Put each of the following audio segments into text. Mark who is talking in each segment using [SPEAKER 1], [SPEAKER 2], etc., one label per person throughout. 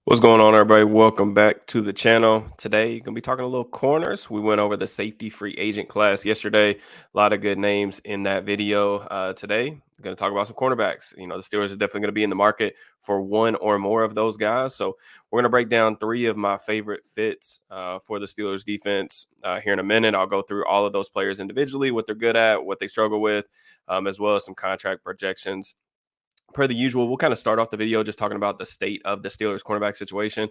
[SPEAKER 1] What's going on, everybody? Welcome back to the channel. Today, you're going to be talking a little corners. We went over the safety free agent class yesterday. A lot of good names in that video. Today, I'm going to talk about some cornerbacks. The Steelers are definitely going to be in the market for one or more of those guys. So, we're going to break down three of my favorite fits for the Steelers defense here in a minute. I'll go through all of those players individually, what they're good at, what they struggle with, as well as some contract projections. Per the usual, we'll kind of start off the video just talking about the state of the Steelers cornerback situation.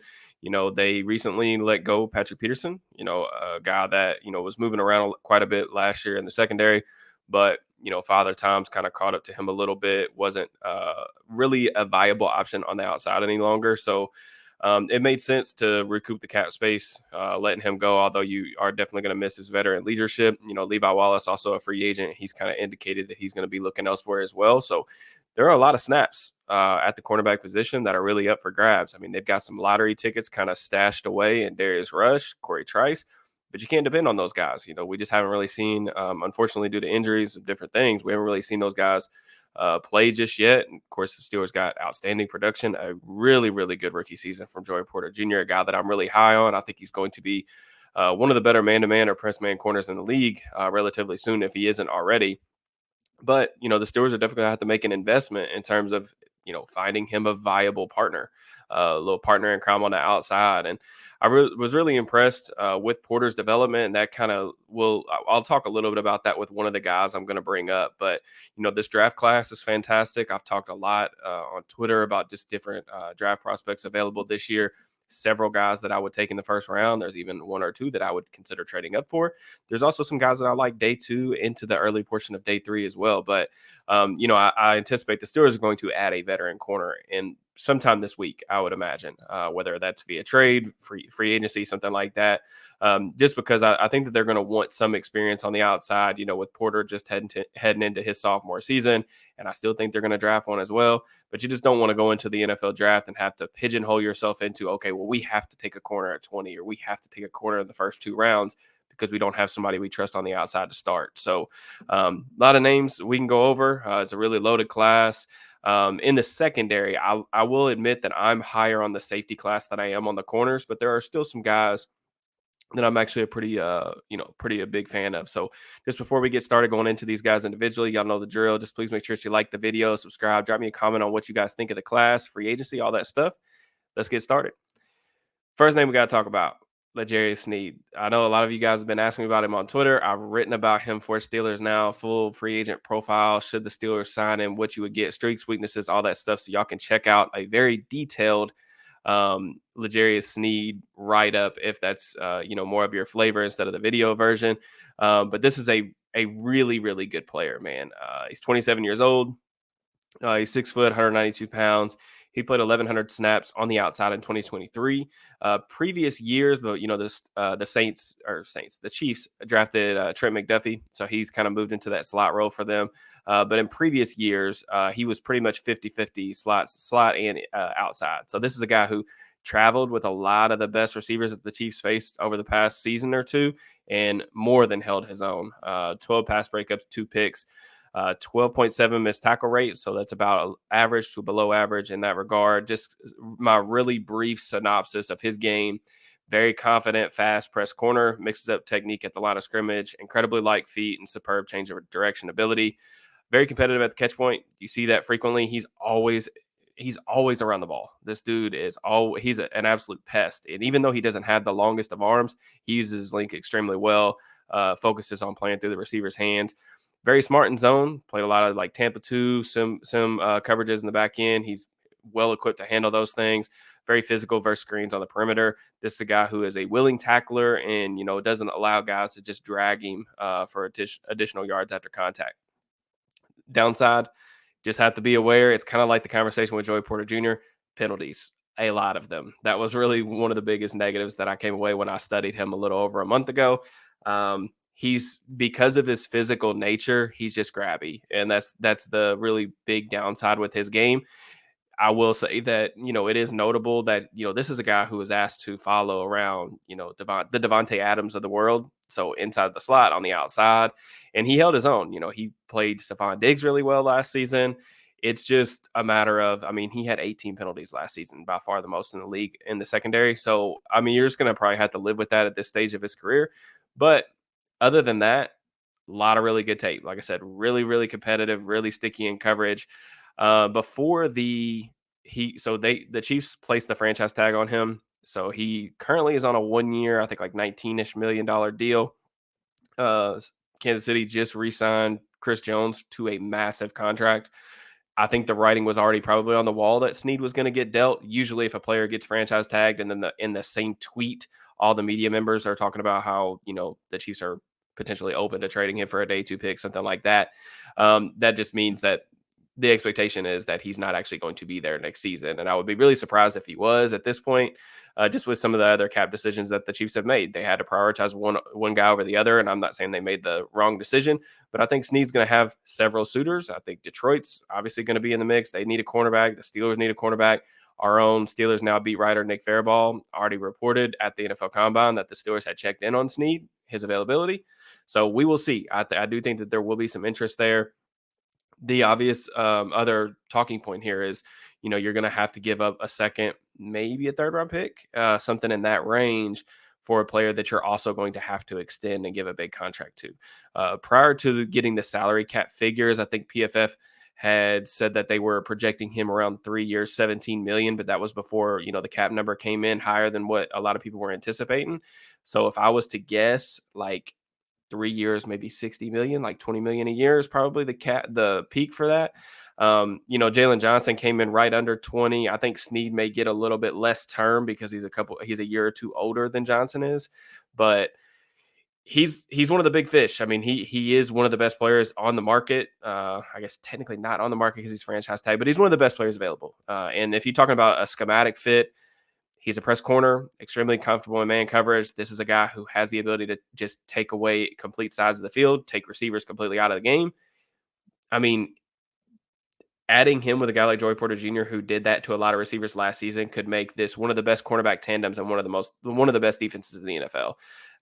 [SPEAKER 1] They recently let go Patrick Peterson, a guy that, was moving around quite a bit last year in the secondary, but, Father Time's kind of caught up to him a little bit, wasn't really a viable option on the outside any longer. So it made sense to recoup the cap space, letting him go, although you are definitely going to miss his veteran leadership. Levi Wallace, also a free agent. He's kind of indicated that he's going to be looking elsewhere as well. So there are a lot of snaps at the cornerback position that are really up for grabs. I mean, they've got some lottery tickets kind of stashed away in Darius Rush, Corey Trice, but you can't depend on those guys. We just haven't really seen, unfortunately, due to injuries and different things, we haven't really seen those guys play just yet. And of course, the Steelers got outstanding production, a really, really good rookie season from Joey Porter Jr., a guy that I'm really high on. I think he's going to be one of the better man-to-man or press-man corners in the league relatively soon if he isn't already. But, the Steelers are definitely going to have to make an investment in terms of, finding him a viable partner, a little partner in crime on the outside. And I was really impressed with Porter's development. And that kind of I'll talk a little bit about that with one of the guys I'm going to bring up. But, this draft class is fantastic. I've talked a lot on Twitter about just different draft prospects available this year. Several guys that I would take in the first round. There's even one or two that I would consider trading up for. There's also some guys that I like day two into the early portion of day three as well. But, I anticipate the Steelers are going to add a veteran corner in sometime this week, I would imagine, whether that's via trade, free agency, something like that. Just because I think that they're going to want some experience on the outside, with Porter just heading into his sophomore season. And I still think they're going to draft one as well. But you just don't want to go into the NFL draft and have to pigeonhole yourself into, okay, well, we have to take a corner at 20 or we have to take a corner in the first two rounds because we don't have somebody we trust on the outside to start. So a lot of names we can go over. It's a really loaded class. In the secondary, I will admit that I'm higher on the safety class than I am on the corners, but there are still some guys that I'm actually pretty a big fan of. So just before we get started going into these guys individually, y'all know the drill. Just please make sure you like the video, subscribe, drop me a comment on what you guys think of the class, free agency, all that stuff. Let's get started. First name we got to talk about, Sneed. I know a lot of you guys have been asking me about him on Twitter. I've written about him for Steelers Now, full free agent profile. Should the Steelers sign him, what you would get, streaks, weaknesses, all that stuff. So y'all can check out a very detailed Sneed write up if that's more of your flavor instead of the video version. But this is a really, really good player, man. He's 27 years old. He's 6 foot, 192 pounds. He played 1,100 snaps on the outside in 2023. Previous years, but the Chiefs drafted Trent McDuffie, so he's kind of moved into that slot role for them. But in previous years, he was pretty much 50-50 slot and outside. So this is a guy who traveled with a lot of the best receivers that the Chiefs faced over the past season or two, and more than held his own. 12 pass breakups, 2 picks. 12.7 missed tackle rate. So that's about average to below average in that regard. Just my really brief synopsis of his game. Very confident, fast press corner, mixes up technique at the line of scrimmage, incredibly light feet and superb change of direction ability. Very competitive at the catch point. You see that frequently. He's always around the ball. This dude he's an absolute pest. And even though he doesn't have the longest of arms, he uses his length extremely well, focuses on playing through the receiver's hands. Very smart in zone, played a lot of like Tampa 2, some coverages in the back end. He's well equipped to handle those things. Very physical versus screens on the perimeter. This is a guy who is a willing tackler and, doesn't allow guys to just drag him for additional yards after contact. Downside, just have to be aware. It's kind of like the conversation with Joey Porter Jr. Penalties, a lot of them. That was really one of the biggest negatives that I came away when I studied him a little over a month ago. He's, because of his physical nature, he's just grabby. And that's the really big downside with his game. I will say that, it is notable that, this is a guy who was asked to follow around, the Devontae Adams of the world. So inside the slot on the outside, and he held his own. He played Stephon Diggs really well last season. It's just a matter of, I mean, he had 18 penalties last season, by far the most in the league in the secondary. So, I mean, you're just going to probably have to live with that at this stage of his career. But other than that, a lot of really good tape. Like I said, really, really competitive, really sticky in coverage. Before the Chiefs placed the franchise tag on him. So he currently is on a 1 year, I think like 19-ish million dollar deal. Uh, Kansas City just re-signed Chris Jones to a massive contract. I think the writing was already probably on the wall that Sneed was going to get dealt. Usually, if a player gets franchise tagged, and then in the same tweet, all the media members are talking about how the Chiefs are potentially open to trading him for a day two pick, something like that. That just means that the expectation is that he's not actually going to be there next season, and I would be really surprised if he was at this point. Just with some of the other cap decisions that the Chiefs have made, they had to prioritize one guy over the other, and I'm not saying they made the wrong decision, but I think Snead's going to have several suitors. I think Detroit's obviously going to be in the mix. They need a cornerback. The Steelers need a cornerback. Our own Steelers now beat writer Nick Faribault already reported at the NFL Combine that the Steelers had checked in on Snead, his availability. So we will see. I do think that there will be some interest there. The obvious other talking point here is, you're going to have to give up a second, maybe a third round pick, something in that range for a player that you're also going to have to extend and give a big contract to. Prior to getting the salary cap figures, I think PFF had said that they were projecting him around 3 years, 17 million, but that was before, the cap number came in higher than what a lot of people were anticipating. So if I was to guess, like 3 years, maybe 60 million, like 20 million a year is probably the peak for that. Jalen Johnson came in right under 20. I think Snead may get a little bit less term because he's a year or two older than Johnson is, but he's one of the big fish. I mean, he is one of the best players on the market. I guess technically not on the market because he's franchise tag, but he's one of the best players available. And if you're talking about a schematic fit, he's a press corner, extremely comfortable in man coverage. This is a guy who has the ability to just take away complete sides of the field, take receivers completely out of the game. I mean, adding him with a guy like Joey Porter Jr., who did that to a lot of receivers last season, could make this one of the best cornerback tandems and one of the best defenses in the NFL.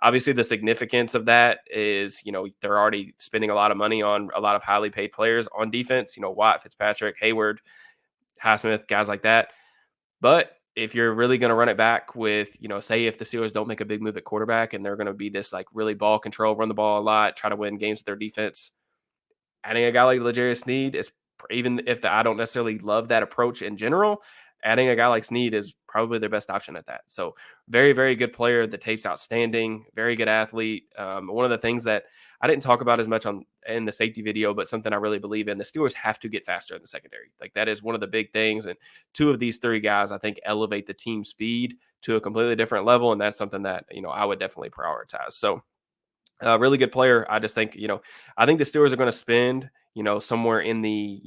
[SPEAKER 1] Obviously, the significance of that is, they're already spending a lot of money on a lot of highly paid players on defense. Watt, Fitzpatrick, Hayward, Highsmith, guys like that. But if you're really going to run it back with, say if the Steelers don't make a big move at quarterback and they're going to be this like really ball control, run the ball a lot, try to win games with their defense, adding a guy like L'Jarius Sneed is, even if I don't necessarily love that approach in general, adding a guy like Sneed is probably their best option at that. So very, very good player. The tape's outstanding. Very good athlete. One of the things that I didn't talk about as much in the safety video, but something I really believe in, the Steelers have to get faster in the secondary. Like that is one of the big things. And two of these three guys, I think, elevate the team speed to a completely different level. And that's something that, I would definitely prioritize. So really good player. I just think, I think the Steelers are going to spend, somewhere in the,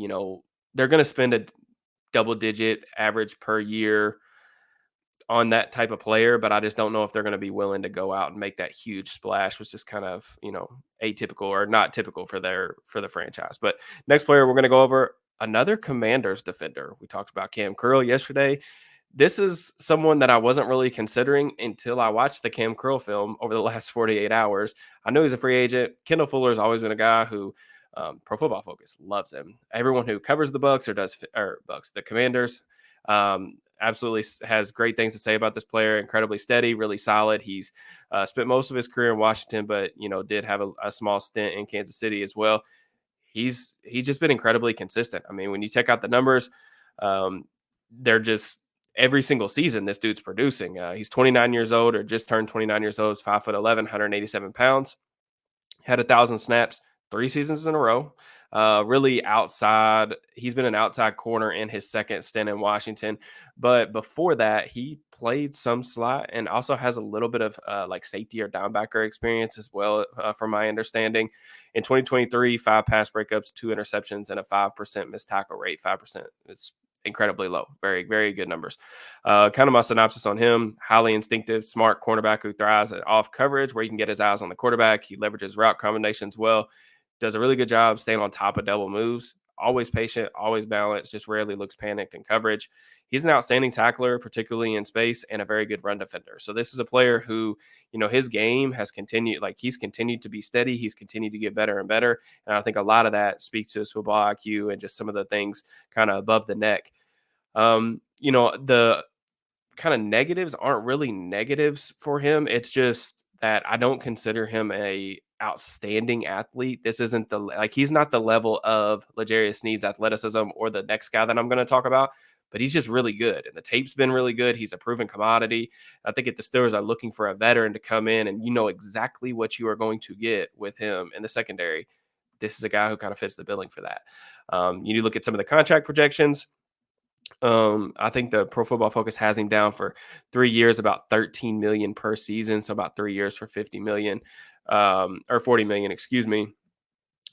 [SPEAKER 1] they're going to spend a double digit average per year on that type of player, but I just don't know if they're going to be willing to go out and make that huge splash, which is kind of, atypical or not typical for the franchise. But next player we're going to go over, another Commanders defender. We talked about Cam Curl yesterday. This is someone that I wasn't really considering until I watched the Cam Curl film over the last 48 hours. I know he's a free agent. Kendall Fuller has always been a guy who Pro Football Focus loves him. Everyone who covers the Bucks the Commanders, absolutely has great things to say about this player. Incredibly steady, really solid. He's spent most of his career in Washington, but did have a small stint in Kansas City as well. He's just been incredibly consistent. I mean, when you check out the numbers, they're just every single season this dude's producing. He's 29 years old, or just turned 29 years old. He's 5'11", 187 pounds. Had 1,000 snaps 3 seasons in a row. Really outside. He's been an outside corner in his second stint in Washington. But before that, he played some slot and also has a little bit of like safety or downbacker experience as well, from my understanding. In 2023, 5 pass breakups, 2 interceptions, and a 5% missed tackle rate. 5% is incredibly low. Very, very good numbers. Kind of my synopsis on him: highly instinctive, smart cornerback who thrives at off coverage where he can get his eyes on the quarterback. He leverages route combinations well. Does a really good job staying on top of double moves. Always patient, always balanced, just rarely looks panicked in coverage. he's an outstanding tackler, particularly in space, and a very good run defender. So this is a player who, his game has continued, like he's continued to be steady. He's continued to get better and better. And I think a lot of that speaks to his football IQ and just some of the things kind of above the neck. The kind of negatives aren't really negatives for him. It's just that I don't consider him a outstanding athlete. This isn't he's not the level of L'Jarius Sneed's athleticism or the next guy that I'm going to talk about, but he's just really good. And the tape's been really good. He's a proven commodity. I think if the Steelers are looking for a veteran to come in and you know exactly what you are going to get with him in the secondary, this is a guy who kind of fits the billing for that. You look at some of the contract projections. I think the Pro Football Focus has him down for 3 years, about 13 million per season, so about 3 years for 50 million, or 40 million, excuse me.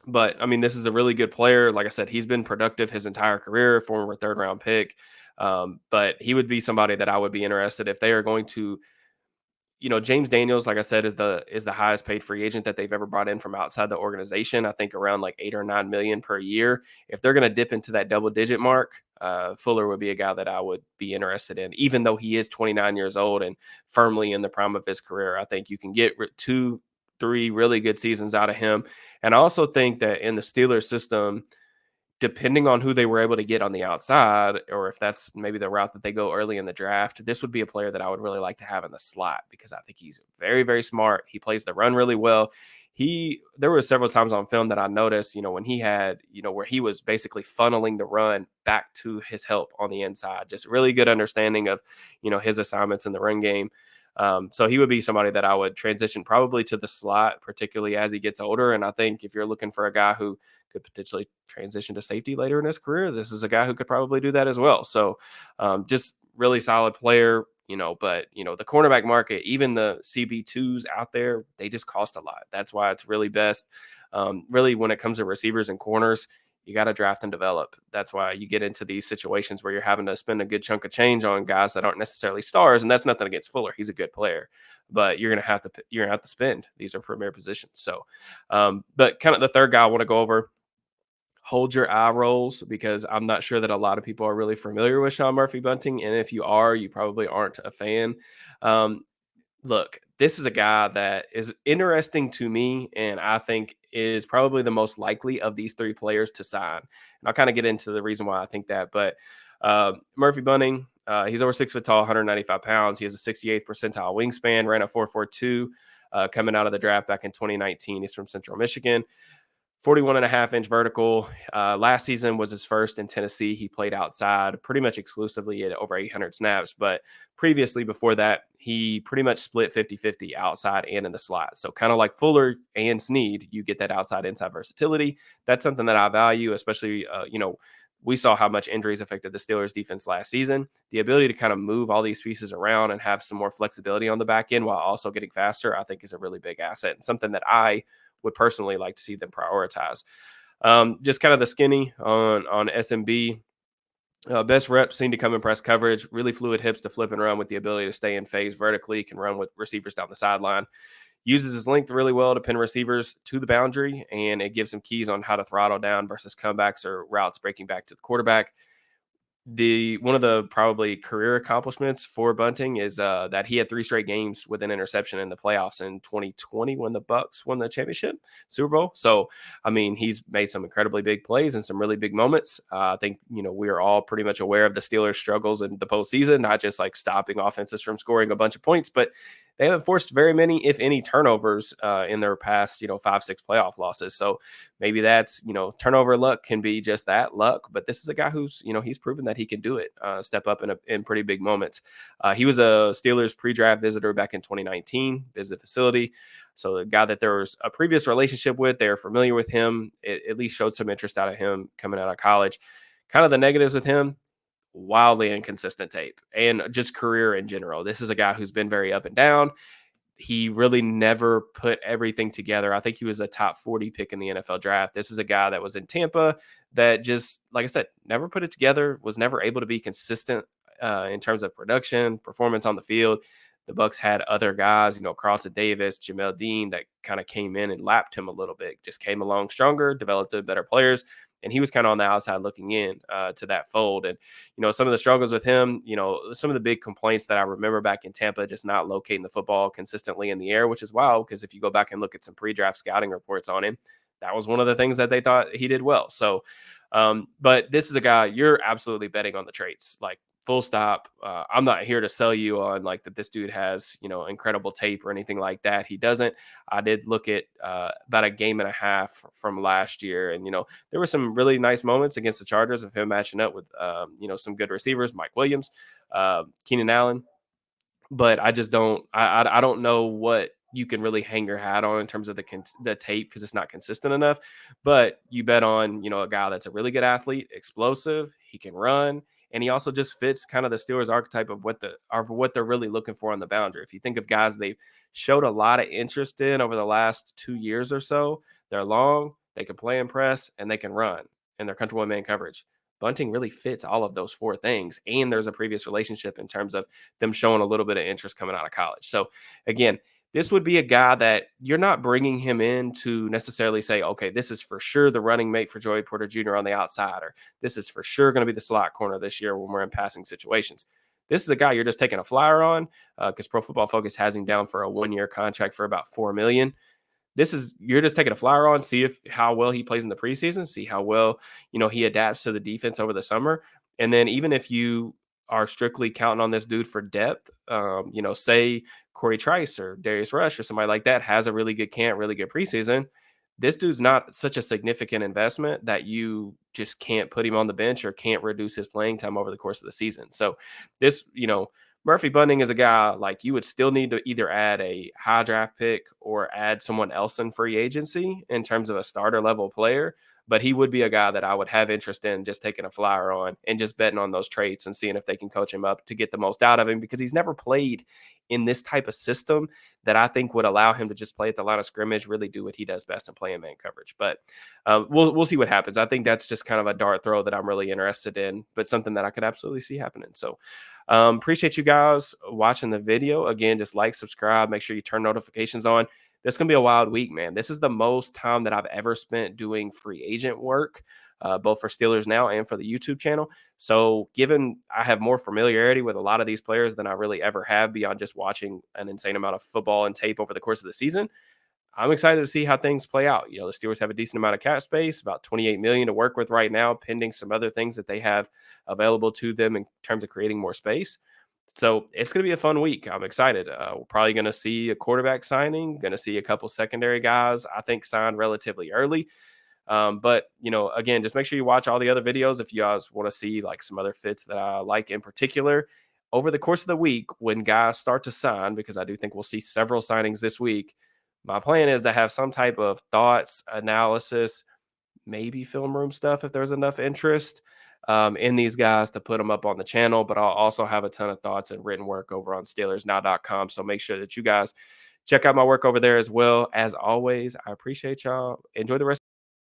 [SPEAKER 1] But I mean, this is a really good player. Like I said, he's been productive his entire career, former third round pick. But he would be somebody that I would be interested if they are going to, James Daniels, like I said, is the highest paid free agent that they've ever brought in from outside the organization. I think around like 8 or 9 million per year. If they're going to dip into that double digit mark, Fuller would be a guy that I would be interested in, even though he is 29 years old and firmly in the prime of his career. I think you can get 2, 3 really good seasons out of him. And I also think that in the Steelers system, depending on who they were able to get on the outside, or if that's maybe the route that they go early in the draft, this would be a player that I would really like to have in the slot because I think he's very, very smart. He plays the run really well. There were several times on film that I noticed, when he had, where he was basically funneling the run back to his help on the inside. Just really good understanding of, his assignments in the run game. So he would be somebody that I would transition probably to the slot, particularly as he gets older. And I think if you're looking for a guy who could potentially transition to safety later in his career, this is a guy who could probably do that as well. So just really solid player, but the cornerback market, even the CB2s out there, they just cost a lot. That's why it's really best. Really, when it comes to receivers and corners, you got to draft and develop. That's why you get into these situations where you're having to spend a good chunk of change on guys that aren't necessarily stars. And that's nothing against Fuller; he's a good player, but you're gonna have to spend. These are premier positions. So, but kind of the third guy I want to go over. Hold your eye rolls because I'm not sure that a lot of people are really familiar with Sean Murphy Bunting, and if you are, you probably aren't a fan. Um, Look, this is a guy that is interesting to me, and I think is probably the most likely of these three players to sign. And I'll kind of get into the reason why I think that. But Murphy Bunting, he's over 6 foot tall, 195 pounds. He has a 68th percentile wingspan, ran a 4.42 coming out of the draft back in 2019. He's from Central Michigan. 41.5-inch vertical. Last season was his first in Tennessee. He played outside pretty much exclusively at over 800 snaps. But previously, before that, he pretty much split 50-50 outside and in the slot. So kind of like Fuller and Sneed, you get that outside-inside versatility. That's something that I value, especially, we saw how much injuries affected the Steelers defense last season. The ability to kind of move all these pieces around and have some more flexibility on the back end while also getting faster, I think is a really big asset and something that I would personally like to see them prioritize. Just kind of the skinny on SMB. Best reps seem to come in press coverage, really fluid hips to flip and run with the ability to stay in phase vertically, can run with receivers down the sideline. Uses his length really well to pin receivers to the boundary, and it gives him keys on how to throttle down versus comebacks or routes breaking back to the quarterback. One of the probably career accomplishments for Bunting is that he had 3 straight games with an interception in the playoffs in 2020 when the Bucks won the championship Super Bowl. So, I mean, he's made some incredibly big plays and some really big moments. I think, we are all pretty much aware of the Steelers' struggles in the postseason, not just like stopping offenses from scoring a bunch of points, but they haven't forced very many, if any, turnovers in their past, 5-6 playoff losses. So maybe that's, turnover luck can be just that luck. But this is a guy who's, he's proven that he can do it, step up in pretty big moments. He was a Steelers pre-draft visitor back in 2019, visit the facility. So the guy that there was a previous relationship with, they're familiar with him, at least showed some interest out of him coming out of college. Kind of the negatives with him, wildly inconsistent tape and just career in general. This is a guy who's been very up and down. He really never put everything together. I think he was a top 40 pick in the NFL draft. This is a guy that was in Tampa that just, like I said, never put it together, was never able to be consistent in terms of production, performance on the field. The Bucks had other guys, Carlton Davis, Jamel Dean, that kind of came in and lapped him a little bit, just came along stronger, developed better players. and he was kind of on the outside looking in to that fold. And some of the struggles with him, some of the big complaints that I remember back in Tampa, just not locating the football consistently in the air, which is wild because if you go back and look at some pre-draft scouting reports on him, that was one of the things that they thought he did well. So, but this is a guy you're absolutely betting on the traits, like full stop. I'm not here to sell you on like that this dude has, incredible tape or anything like that. He doesn't. I did look at about a game and a half from last year, and there were some really nice moments against the Chargers of him matching up with some good receivers, Mike Williams, Keenan Allen. But I just don't. I don't know what you can really hang your hat on in terms of the tape because it's not consistent enough. But you bet on a guy that's a really good athlete, explosive, he can run, and he also just fits kind of the Steelers archetype of what they're really looking for on the boundary. If you think of guys they've showed a lot of interest in over the last 2 years or so, they're long, they can play and press, and they can run, and they're comfortable in man coverage. Bunting really fits all of those four things, and there's a previous relationship in terms of them showing a little bit of interest coming out of college. So again, this would be a guy that you're not bringing him in to necessarily say, okay, this is for sure the running mate for Joey Porter Jr. on the outside, or this is for sure going to be the slot corner this year when we're in passing situations. This is a guy you're just taking a flyer on because Pro Football Focus has him down for a 1-year contract for about $4 million. You're just taking a flyer on, see how well he plays in the preseason, see how well, he adapts to the defense over the summer. And then even if you are strictly counting on this dude for depth, say Corey Trice or Darius Rush or somebody like that has a really good camp, really good preseason. This dude's not such a significant investment that you just can't put him on the bench or can't reduce his playing time over the course of the season. So this, Murphy Bunting is a guy like you would still need to either add a high draft pick or add someone else in free agency in terms of a starter level player. But he would be a guy that I would have interest in just taking a flyer on and just betting on those traits and seeing if they can coach him up to get the most out of him because he's never played in this type of system that I think would allow him to just play at the line of scrimmage, really do what he does best and play in man coverage. But we'll see what happens. I think that's just kind of a dart throw that I'm really interested in, but something that I could absolutely see happening. So appreciate you guys watching the video. Again, just like, subscribe, make sure you turn notifications on. This is going to be a wild week, man. This is the most time that I've ever spent doing free agent work, both for Steelers Now and for the YouTube channel. So given I have more familiarity with a lot of these players than I really ever have beyond just watching an insane amount of football and tape over the course of the season, I'm excited to see how things play out. The Steelers have a decent amount of cap space, about $28 million to work with right now, pending some other things that they have available to them in terms of creating more space. So it's going to be a fun week. I'm excited. We're probably going to see a quarterback signing, going to see a couple secondary guys, I think, signed relatively early. But, again, just make sure you watch all the other videos if you guys want to see like some other fits that I like in particular. Over the course of the week, when guys start to sign, because I do think we'll see several signings this week, my plan is to have some type of thoughts, analysis, maybe film room stuff if there's enough interest in these guys to put them up on the channel. But I'll also have a ton of thoughts and written work over on SteelersNow.com. So make sure that you guys check out my work over there as well. As always, I appreciate y'all. Enjoy the rest.